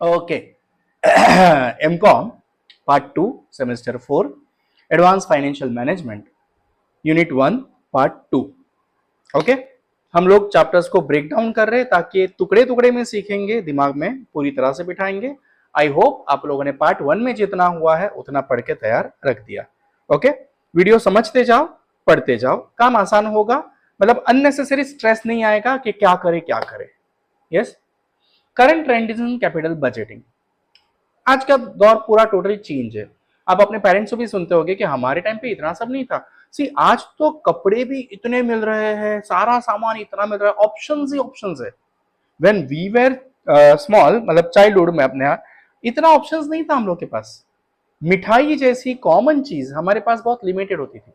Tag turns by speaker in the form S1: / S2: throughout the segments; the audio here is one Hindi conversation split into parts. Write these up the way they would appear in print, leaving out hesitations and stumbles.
S1: Okay MCom part 2 semester 4 advance financial management unit 1 part 2। Okay, हम लोग चैप्टर्स को ब्रेक डाउन कर रहे हैं ताकि टुकड़े टुकड़े में सीखेंगे, दिमाग में पूरी तरह से बिठाएंगे। आई होप आप लोगों ने पार्ट 1 में जितना हुआ है उतना पढ़ के तैयार रख दिया। ओके, वीडियो समझते जाओ, पढ़ते जाओ, काम आसान होगा। मतलब अननेसेसरी स्ट्रेस नहीं आएगा कि क्या करे क्या करे। यस, करंट ट्रेंड इन कैपिटल बजटिंग। आज का दौर पूरा टोटली चेंज है। आप अपने पेरेंट्स से भी सुनते होंगे कि हमारे टाइम पे इतना सब नहीं था। सी आज तो कपड़े भी इतने मिल रहे हैं, सारा सामान इतना मिल रहा है, ऑप्शंस ही ऑप्शंस है। व्हेन वी वेर स्मॉल, मतलब चाइल्डहुड में अपने यहाँ इतना ऑप्शंस नहीं था हम लोग के पास। मिठाई जैसी कॉमन चीज हमारे पास बहुत लिमिटेड होती थी।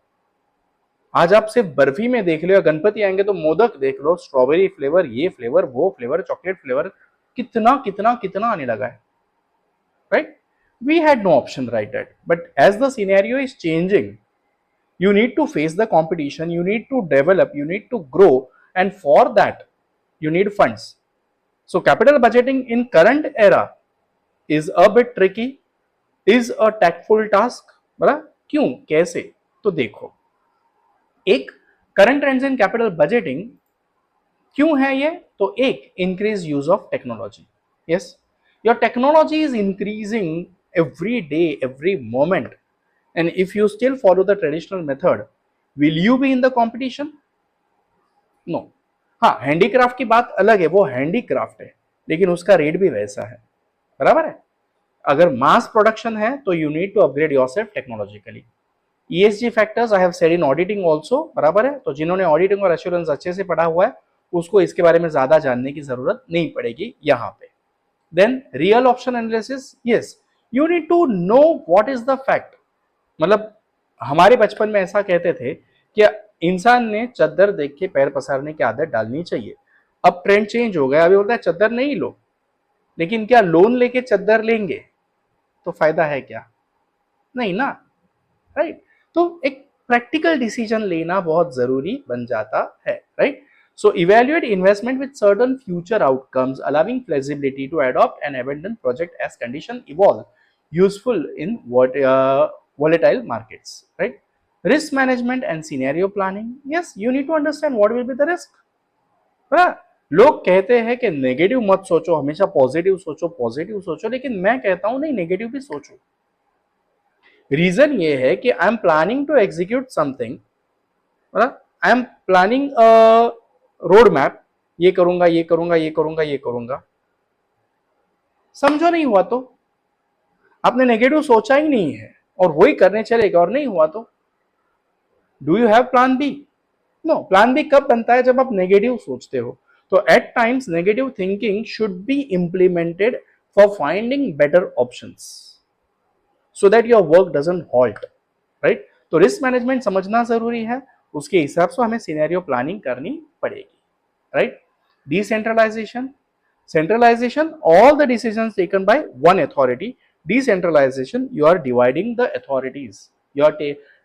S1: आज आप सिर्फ बर्फी में देख लो या गणपति आएंगे तो मोदक देख लो, स्ट्रॉबेरी फ्लेवर, ये फ्लेवर, वो फ्लेवर, चॉकलेट फ्लेवर, कितना कितना कितना आने लगा है, right? We had no option right at, but as the scenario is changing, you need to face the competition, you need to develop, you need to grow, and for that you need funds. So capital budgeting in current era is a bit tricky, is a tactful task। बड़ा क्यों कैसे तो देखो, एक current trends in capital budgeting क्यों है ये, तो एक increase use of technology. Yes, your technology is increasing every day, every moment, and if you still follow the traditional method, will you be in the competition? No। हाँ, हैंडीक्राफ्ट की बात अलग है, वो हैंडीक्राफ्ट है लेकिन उसका रेट भी वैसा है, बराबर है। अगर मास प्रोडक्शन है तो you need to upgrade yourself technologically. ESG factors I have said in auditing also, बराबर है। तो जिन्होंने ऑडिटिंग और एश्योरेंस अच्छे से पढ़ा हुआ है उसको इसके बारे में ज्यादा जानने की जरूरत नहीं पड़ेगी यहाँ पे। Then real option analysis, yes, you need to know what is the fact. मतलब हमारे बचपन में ऐसा कहते थे कि इंसान ने चद्दर देख के पैर पसारने की आदत डालनी चाहिए। अब ट्रेंड चेंज हो गया, अभी बोलता है चद्दर नहीं लो, लेकिन क्या लोन लेके चद्दर लेंगे तो फायदा है क्या? नहीं ना, राइट? तो एक प्रैक्टिकल डिसीजन लेना बहुत जरूरी बन जाता है, right? So evaluate investment with certain future outcomes, allowing flexibility to adopt and abandon project as condition evolve. Useful in volatile markets, right? Risk management and scenario planning. Yes, you need to understand what will be the risk. हाँ, लोग कहते हैं कि नेगेटिव मत सोचो, हमेशा पॉजिटिव सोचो, पॉजिटिव सोचो, लेकिन मैं कहता हूं नहीं, नेगेटिव भी सोचो। रीजन ये है कि I am planning to execute something, I am planning road map, ये करूंगा ये करूंगा ये करूंगा ये करूंगा, समझो नहीं हुआ तो आपने नेगेटिव सोचा ही नहीं है और वही करने चलेगा और नहीं हुआ तो do you have plan B? No, plan B कब बनता है? जब आप नेगेटिव सोचते हो। तो at times negative thinking should be implemented for finding better options so that your work doesn't halt, right? तो रिस्क मैनेजमेंट समझना जरूरी है, उसके हिसाब से हमें सिनेरियो प्लानिंग करनी पड़ेगी, right? Decentralization, centralization, all the decisions taken by one authority. Decentralization, you are dividing the authorities, you are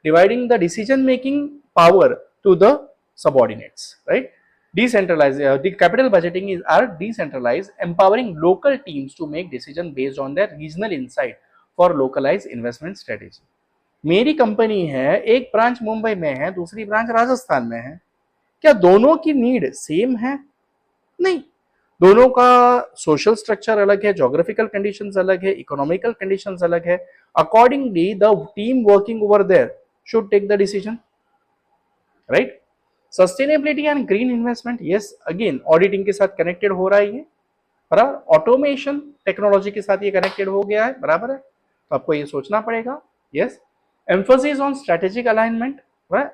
S1: dividing the decision making power to the subordinates, right? The capital budgeting is are decentralized, empowering local teams to make decision based on their regional insight for localized investment strategy. मेरी कंपनी है, एक ब्रांच मुंबई में है, दूसरी ब्रांच राजस्थान में है, क्या दोनों की नीड सेम है? नहीं, दोनों का सोशल स्ट्रक्चर अलग है, ज्योग्राफिकल कंडीशंस अलग है, इकोनॉमिकल कंडीशंस अलग है। Accordingly the team working over there should take the decision, right? Sustainability and green investment, yes, again auditing के साथ कनेक्टेड हो रहा है ये, बराबर। ऑटोमेशन टेक्नोलॉजी के साथ ये कनेक्टेड हो गया है, बराबर है। तो आपको ये सोचना पड़ेगा, yes. Emphasis on strategic alignment,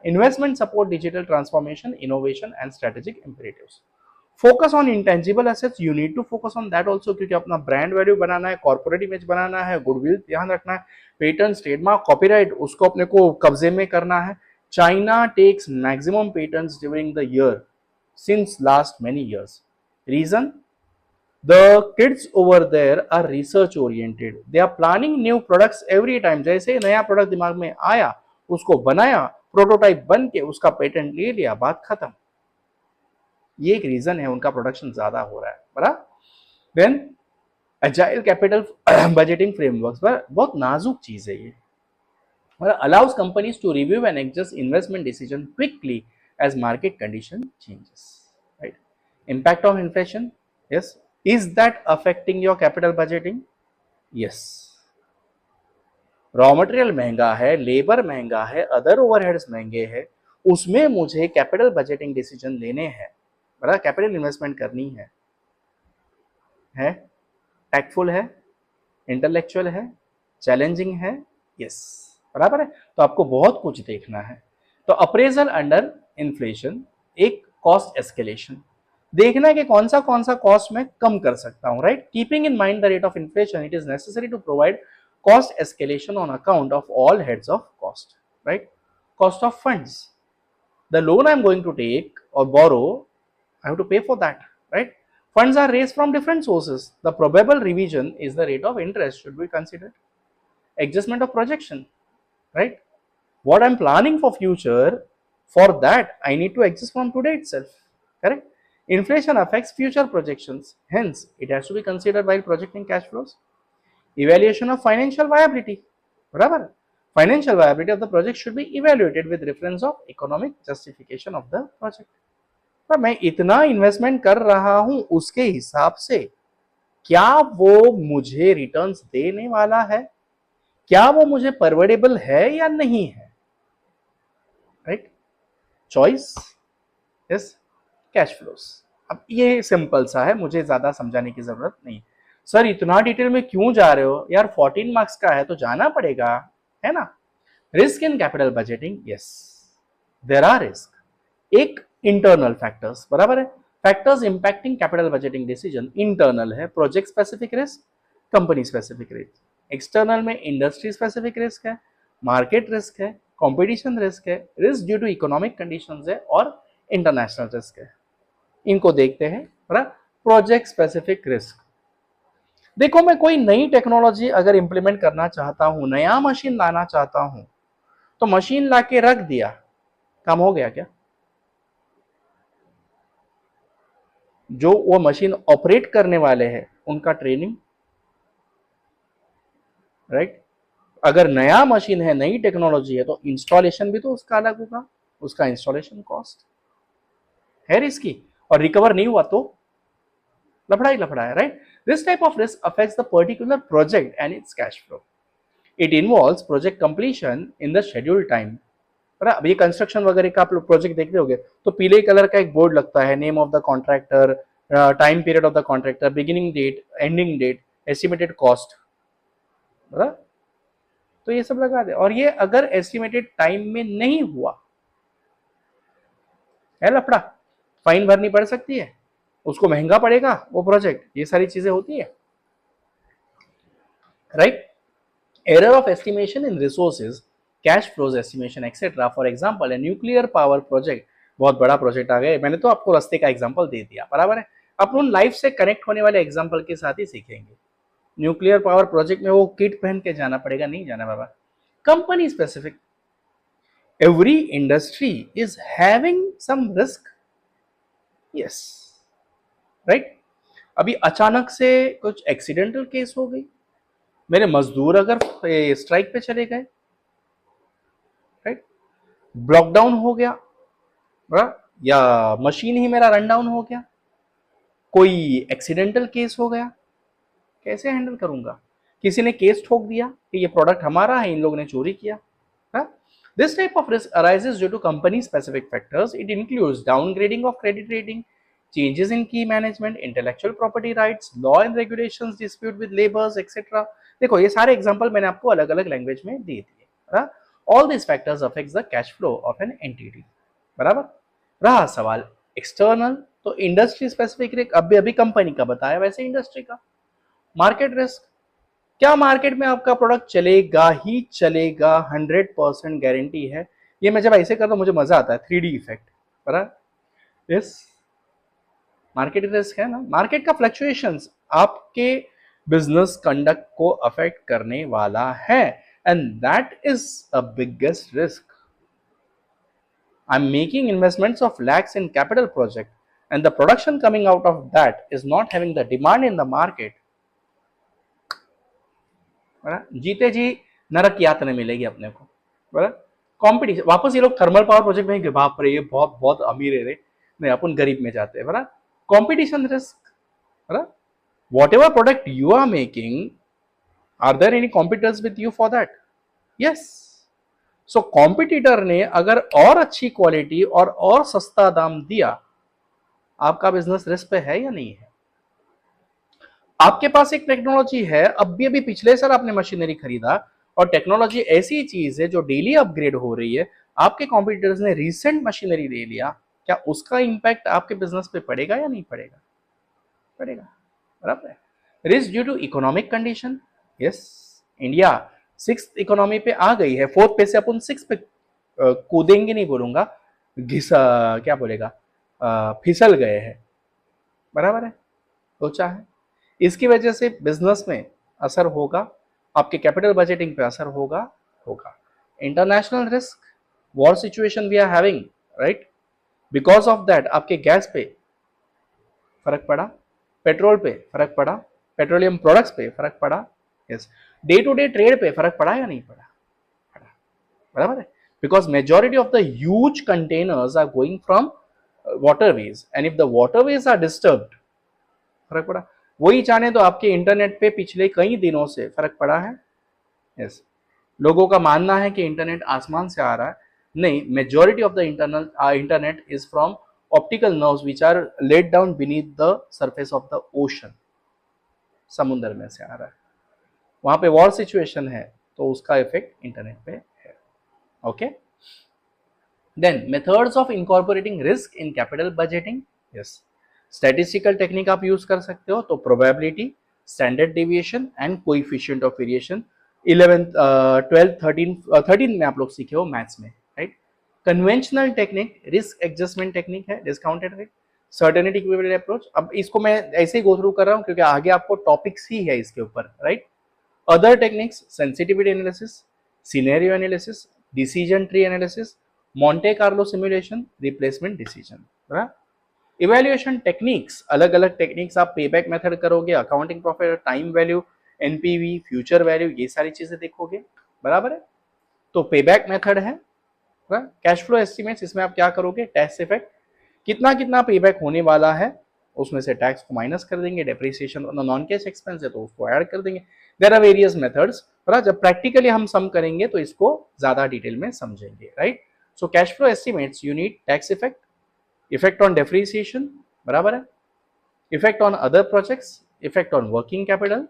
S1: investment support digital transformation, innovation and strategic imperatives. Focus on intangible assets, you need to focus on that also, क्योंकि अपना ब्रांड वैल्यू बनाना है, कॉर्पोरेट इमेज बनाना है, गुडविल ध्यान रखना है, पेटेंट्स, ट्रेडमार्क, कॉपीराइट उसको अपने को कब्जे में करना है। China takes maximum patents during the year since last many years. Reason, the kids over there are research oriented, they are planning new products every time। जैसे नया प्रोडक्ट दिमाग में आया उसको बनाया, प्रोटोटाइप बन के उसका पेटेंट ले लिया, बात खत्म। ये एक रीजन है उनका प्रोडक्शन ज्यादा हो रहा है, बराबर। Then agile capital budgeting frameworks पर बहुत नाजुक चीज है ये, और allows companies to review and adjust investment decision quickly as market condition changes, right? Impact of inflation, yes. Is that affecting your capital budgeting? Yes. Raw material महंगा है, लेबर महंगा है, अदर ओवरहेड्स महंगे हैं, उसमें मुझे कैपिटल बजटिंग डिसीजन लेने हैं, बड़ा कैपिटल इन्वेस्टमेंट करनी है टैक्टफुल है, इंटेलेक्चुअल है, चैलेंजिंग है, यस, बराबर है। तो आपको बहुत कुछ देखना है। तो अप्रेजल अंडर इन्फ्लेशन, एक कॉस्ट एस्केलेशन, देखना है कि कौन सा कॉस्ट मैं कम कर सकता हूं, right. Keeping in mind the rate of inflation, it is necessary to provide cost escalation on account of all heads of cost, right? Cost of funds, the loan I'm going to take or borrow, I have to pay for that, right? Funds are raised from different sources, the probable revision is the rate of interest should be considered. Adjustment of projection, right? What I'm planning for future, for that I need to adjust from today itself, correct? Inflation affects future projections, hence it has to be considered while projecting cash flows. Evaluation of financial viability, बराबर, financial viability of the project should be evaluated with reference of economic justification of the project. पर मैं इतना इन्वेस्टमेंट कर रहा हूं उसके हिसाब से क्या वो मुझे रिटर्न्स देने वाला है, क्या वो मुझे परवडेबल है या नहीं है, right. Choice is cash flows. अब ये सिंपल सा है, मुझे ज्यादा समझाने की जरूरत नहीं। सर इतना डिटेल में क्यों जा रहे हो यार, 14 मार्क्स का है तो जाना पड़ेगा, है ना। Risk in capital budgeting, yes there are risk. एक इंटरनल फैक्टर्स, बराबर है, factors impacting capital budgeting decision, internal है project specific risk, company specific risk. External में इंडस्ट्री स्पेसिफिक रिस्क है, मार्केट रिस्क है, कॉम्पिटिशन रिस्क है, risk due to economic conditions है, और इंटरनेशनल रिस्क है। इनको देखते हैं, प्रोजेक्ट स्पेसिफिक रिस्क। देखो मैं कोई नई टेक्नोलॉजी अगर इंप्लीमेंट करना चाहता हूं, नया मशीन लाना चाहता हूं, तो मशीन लाके रख दिया, काम हो गया क्या? जो वो मशीन ऑपरेट करने वाले हैं उनका ट्रेनिंग, राइट। अगर नया मशीन है, नई टेक्नोलॉजी है, तो इंस्टॉलेशन भी तो उसका अलग होगा, उसका इंस्टॉलेशन कॉस्ट है रिस्की, और रिकवर नहीं हुआ तो लफड़ा ही लफड़ा है, right. This type of risk affects the particular project and its cash flow. It involves project completion in the scheduled time. अब ये कंस्ट्रक्शन वगैरह का आप लोग प्रोजेक्ट देखते होंगे तो पीले कलर का एक बोर्ड लगता है, name of the contractor, time period of the contractor, beginning date, ending date, estimated cost, तो ये सब लगा दे। और ये अगर एस्टिमेटेड टाइम में नहीं हुआ है लफड़ा, फाइन भरनी पड़ सकती है, उसको महंगा पड़ेगा वो प्रोजेक्ट, ये सारी चीजें होती है, right. Error of estimation in resources, cash flows estimation etcetera. For example nuclear power project, बहुत बड़ा प्रोजेक्ट आ गया, मैंने तो आपको रास्ते का एग्जांपल दे दिया, बराबर है। अपन लाइफ से कनेक्ट होने वाले एग्जांपल के साथ ही सीखेंगे। न्यूक्लियर पावर प्रोजेक्ट में वो किट पहन के जाना पड़ेगा, नहीं जाना बाबा। Company specific, every industry is having some risk, yes, right. अभी अचानक से कुछ एक्सीडेंटल केस हो गई, मेरे मजदूर अगर स्ट्राइक पे चले गए, राइट, ब्लॉकडाउन हो गया, या मशीन ही मेरा रन डाउन हो गया, कोई एक्सीडेंटल केस हो गया, कैसे हैंडल करूंगा? किसी ने केस ठोक दिया कि ये प्रोडक्ट हमारा है, इन लोगों ने चोरी किया। This type of risk arises due to company specific factors. It includes downgrading of credit rating, changes in key management, intellectual property rights, law and regulations, dispute with laborers, etc. देखो ये सारे एग्जांपल मैंने आपको अलग अलग लैंग्वेज में दे दिए। All this factors affects the cash flow of an entity, बराबर। रहा सवाल एक्सटर्नल, तो इंडस्ट्री स्पेसिफिक रिस्क अभी अभी कंपनी का बताया, वैसे इंडस्ट्री का। मार्केट रिस्क, क्या मार्केट में आपका प्रोडक्ट चलेगा ही चलेगा, 100% गारंटी है। ये मैं जब ऐसे करता हूं मुझे मजा आता है, 3D इफेक्ट, बराबर। यस, मार्केट रिस्क है ना, मार्केट का फ्लक्चुएशंस आपके बिजनेस कंडक्ट को अफेक्ट करने वाला है, and that is a biggest risk. I am making investments of lakhs in capital project and the production coming out of that is not having the demand in the market, बराबर, जीते जी नरक यातना मिलेगी अपने को, बराबर। कॉम्पिटिशन, वापस ये लोग थर्मल पावर प्रोजेक्ट में कि बाप रे ये बहुत बहुत अमीर है रे, नहीं अपन गरीब में जाते हैं, बराबर। कॉम्पिटिशन रिस्क, बराबर। Whatever product you are making, are there any competitors with you for that? Yes. So competitor ने अगर और अच्छी क्वालिटी और सस्ता दाम दिया, आपका बिजनेस रिस्क पे है या नहीं है? आपके पास एक टेक्नोलॉजी है, अभी पिछले साल आपने मशीनरी खरीदा, और टेक्नोलॉजी ऐसी चीज है जो डेली अपग्रेड हो रही है, आपके कॉम्पिटिटर्स ने रिसेंट मशीनरी ले लिया, क्या उसका इंपैक्ट आपके बिजनेस पे पड़ेगा या नहीं पड़ेगा? पड़ेगा, बराबर है। Risk due to economic condition, yes. India 6th economy पे आ गई है, 4th पे से अपन 6 पे कूदेंगे नहीं बोलूंगा, क्या बोलेगा, फिसल गए हैं, बराबर है, सोचा है। इसकी वजह से बिजनेस में असर होगा, आपके कैपिटल बजटिंग पे असर होगा। International risk, war situation we are having, right, because of that आपके गैस पे फर्क पड़ा, पेट्रोल पे फर्क पड़ा, पेट्रोलियम प्रोडक्ट्स पे फर्क पड़ा, yes. Day to day trade पे फर्क पड़ा या नहीं पड़ा? बराबर है, because majority of the huge containers are going from waterways, and if the waterways are disturbed, फर्क पड़ा। वही जाने तो आपके इंटरनेट पे पिछले कई दिनों से फर्क पड़ा है, यस। लोगों का मानना है कि इंटरनेट आसमान से आ रहा है, नहीं, majority of the internet is from optical nerves which are laid down beneath the surface of the ocean, समुद्र में से आ रहा है, वहां पे वॉर सिचुएशन है, तो उसका इफेक्ट इंटरनेट पे है, okay. Then methods of incorporating risk in capital budgeting, yes. Statistical technique आप यूज कर सकते हो, तो probability, standard deviation and coefficient of variation 11th 12th 13 में आप लोग सीखे हो मैथ्स में, right. Conventional technique risk adjustment technique है, discounted rate, certainty equivalent approach. अब इसको मैं ऐसे ही गो थ्रू कर रहा हूं क्योंकि आगे आपको टॉपिक्स ही है इसके ऊपर, right. Other techniques, sensitivity analysis, scenario analysis, decision tree analysis, Monte Carlo simulation, replacement decision, right. Evaluation techniques, अलग अलग टेक्निक्स, आप पेबैक मेथड करोगे, accounting profit, time value, NPV, future value, ये सारी चीजें देखोगे, बराबर है। तो पेबैक मेथड है, कैश फ्लो एस्टिमेट्स, इसमें आप क्या करोगे, टैक्स इफेक्ट, कितना कितना पेबैक होने वाला है, उसमें से टैक्स को माइनस कर देंगे, डेप्रिसिएशन नॉन कैश एक्सपेंस है तो उसको ऐड कर देंगे। देयर आर वेरियस मेथड्स, जब प्रैक्टिकली हम सम करेंगे तो इसको ज्यादा डिटेल में समझेंगे, right. So cash flow estimates, you need tax effect, effect on depreciation, बराबर है, effect on other projects, effect on working capital,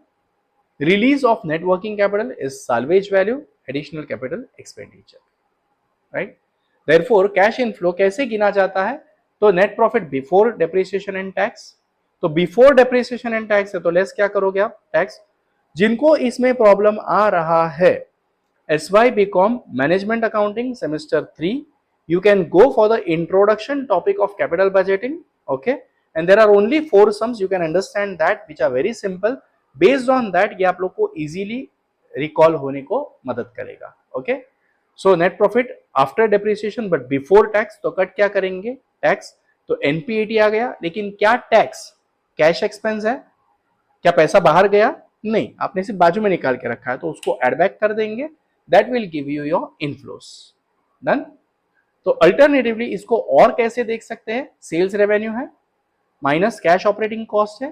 S1: release of net working capital is salvage value, additional capital expenditure, right. Therefore cash inflow कैसे गिना जाता है, तो net profit before depreciation and tax, तो बिफोर डेप्रिसिएशन एंड टैक्स है तो लेस क्या करोगे आप, टैक्स। जिनको इसमें प्रॉब्लम आ रहा है, SY BCom management accounting semester 3, you can go for the introduction topic of capital budgeting, okay, and there are only 4 sums, you can understand that, which are very simple. Based on that ये आप लोग को easily recall होने को मदद करेगा, okay. So net profit after depreciation but before tax, तो कट क्या करेंगे, टैक्स, तो NPAT आ गया, लेकिन क्या टैक्स, कैश एक्सपेंस है, क्या पैसा बाहर गया, नहीं, आपने सिर्फ बाजू में निकाल के रखा है तो उसको एड बैक कर देंगे, that will give you your inflows, done. तो अल्टरनेटिवली इसको और कैसे देख सकते हैं, सेल्स रेवेन्यू है माइनस कैश ऑपरेटिंग कॉस्ट है,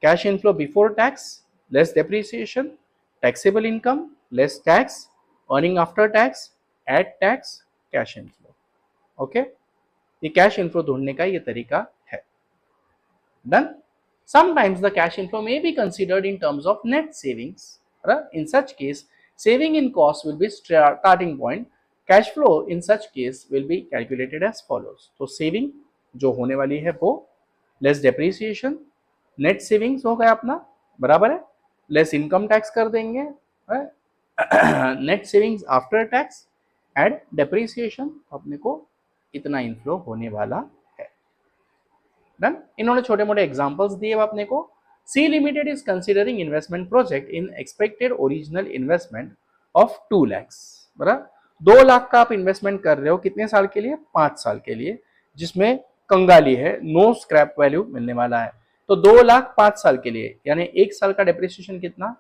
S1: cash inflow before tax less depreciation, taxable income less tax, earning after tax add tax, cash inflow, okay. ये कैश इनफ्लो ढूंढने का ये तरीका है, done. Sometimes the cash inflow may be considered in terms of net savings. In such case, saving in cost will be starting point. Cash flow in such case will be calculated as follows. तो saving जो होने वाली है वो less depreciation, net savings हो गया अपना, बराबर है, less income tax कर देंगे, net savings after tax add depreciation, अपने को इतना inflow होने वाला है, डन। इन्होंने छोटे मोटे एग्जांपल्स दिए अपने को। C limited is considering investment project in expected original investment of 2 lakh, बराबर, 2 लाख का आप इन्वेस्टमेंट कर रहे हो, कितने साल के लिए, 5 साल के लिए, जिसमें कंगाली है, नो स्क्रैप वैल्यू मिलने वाला है, तो 2 लाख 5 साल के लिए, यानी 1 साल का डेप्रिसिएशन कितना,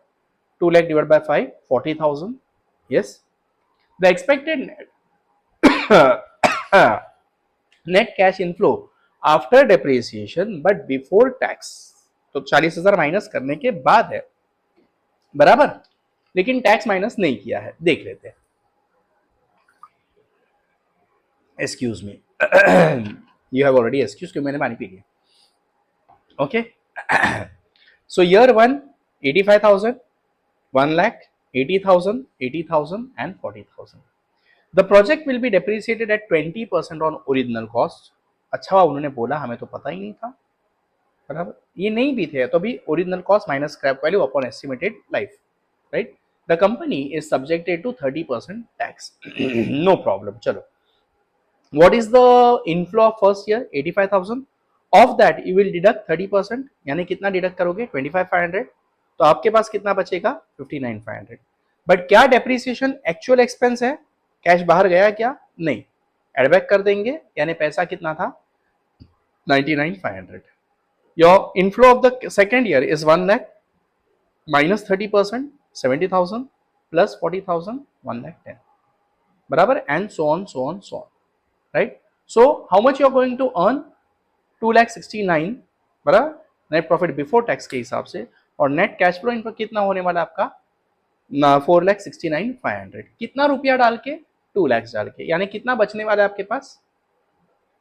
S1: 2 lakh divided by 5, 40,000. Yes. The expected net cash inflow after depreciation but before tax. तो 40,000 माइनस करने के बाद है, बराबर, लेकिन टैक्स माइनस नहीं किया है. देख लेते हैं. Excuse me, you have already excuse, क्योंकि मैंने पानी पी लिया. Okay. So year 1 85,000, 1 lakh, 80,000, 80,000 and 40,000. The project will be depreciated at 20% on original cost. अच्छा उन्होंने बोला, हमें तो पता ही नहीं था, बराबर, ये नहीं भी थे तो भी original cost minus scrap value upon estimated life, right. The company is subjected to 30% tax. No problem. चलो, what is the inflow of first year? 85,000. Of that you will deduct 30%, यानी कितना डिडक्ट करोगे? 25,500. तो आपके पास कितना बचेगा? 59,500. बट क्या डेप्रिसिएशन एक्चुअल एक्सपेंस है? कैश बाहर गया क्या? नहीं. एडबैक कर देंगे, यानी पैसा कितना था? 99,500. Your inflow of the second year is 1 lakh minus 30%, 70,000 plus 40,000, 1 lakh 10. बराबर, and so on, so on, so on, right? So how much you are going to earn? 2 lakh 69, बराबर, नेट प्रॉफिट बिफोर टैक्स के हिसाब से. और नेट कैश फ्लो इनपर कितना होने वाला आपका? 4,69,500. कितना रुपया डाल के? 2 lakhs डाल के, यानी कितना बचने वाला है आपके पास?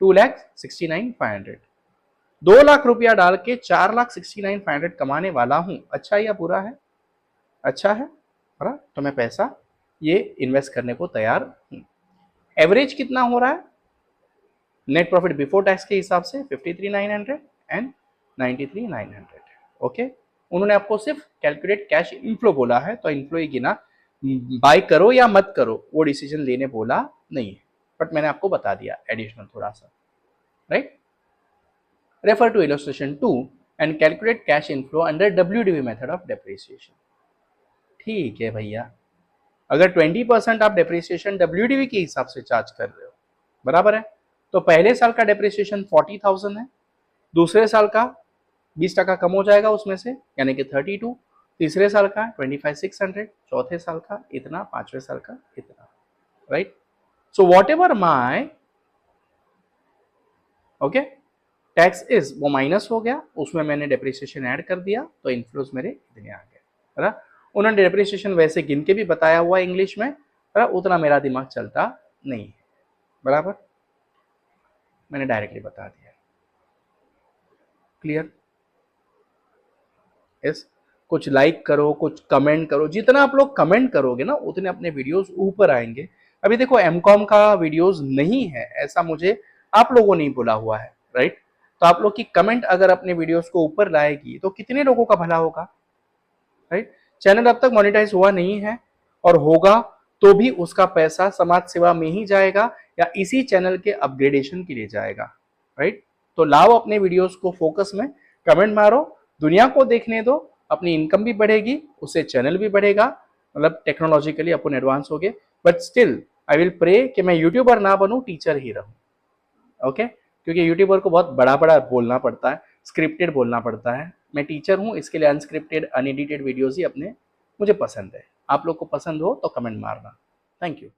S1: 2,69,500. 2 लाख रुपया डाल के 4,69,500 कमाने वाला हूं. अच्छा या बुरा है? अच्छा है, बराबर. तो मैं पैसा ये इन्वेस्ट करने को तैयार हूं. एवरेज कितना हो रहा है नेट प्रॉफिट बिफोर टैक्स के हिसाब से? 53,900 एंड 93,900. ओके. उन्होंने आपको सिर्फ कैलकुलेट कैश इनफ्लो बोला है, तो इनफ्लो ही गिना. बाय करो या मत करो वो डिसीजन लेने बोला नहीं है, बट मैंने आपको बता दिया एडिशनल थोड़ा सा, right. Refer to illustration 2 and calculate cash inflow under WDV method of depreciation. ठीक है भैया, अगर 20% आप डेप्रिसिएशन WDV के हिसाब से चार्ज कर रहे हो, बराबर है, तो पहले साल का डेप्रिसिएशन 40,000 है, दूसरे साल का 20% कम हो जाएगा उसमें से, यानी कि 32, तीसरे साल का 25,600, चौथे साल का इतना, पांचवें साल का इतना, right. So what ever my okay tax is, वो माइनस हो गया, उसमें मैंने डेप्रिसिएशन ऐड कर दिया, तो इनफ्लोज मेरे इतने आ गए, बराबर. उन्होंने डेप्रिसिएशन वैसे गिन के भी बताया हुआ इंग्लिश में, बराबर, उतना मेरा दिमाग चलता नहीं है, बराबर, मैंने डायरेक्टली बता दिया. क्लियर? यस. कुछ लाइक करो, कुछ कमेंट करो. जितना आप लोग कमेंट करोगे ना, उतने अपने वीडियोस ऊपर आएंगे. अभी देखो एमकॉम का वीडियोस नहीं है, ऐसा मुझे आप लोगों ने बोला हुआ है, राइट. तो आप लोग की कमेंट अगर अपने वीडियोस को ऊपर लाएगी तो कितने लोगों का भला होगा, राइट. चैनल अब तक मोनेटाइज हुआ नहीं है, और होगा तो भी उसका पैसा समाज सेवा में ही जाएगा या इसी चैनल के अपग्रेडेशन के लिए जाएगा, राइट. तो लाओ अपने वीडियोस को फोकस में, कमेंट मारो, दुनिया को देखने दो, अपनी इनकम भी बढ़ेगी, उससे चैनल भी बढ़ेगा, मतलब टेक्नोलॉजिकली अपन एडवांस हो गए. But still I will pray कि मैं यूट्यूबर ना बनूं, टीचर ही रहूं. ओके. क्योंकि यूट्यूबर को बहुत बड़ा बड़ा बोलना पड़ता है, स्क्रिप्टेड बोलना पड़ता है. मैं टीचर हूं, इसके लिए अनस्क्रिप्टेड अनएडिटेड वीडियोस ही अपने मुझे पसंद है. आप लोग को पसंद हो तो कमेंट मारना. Thank you.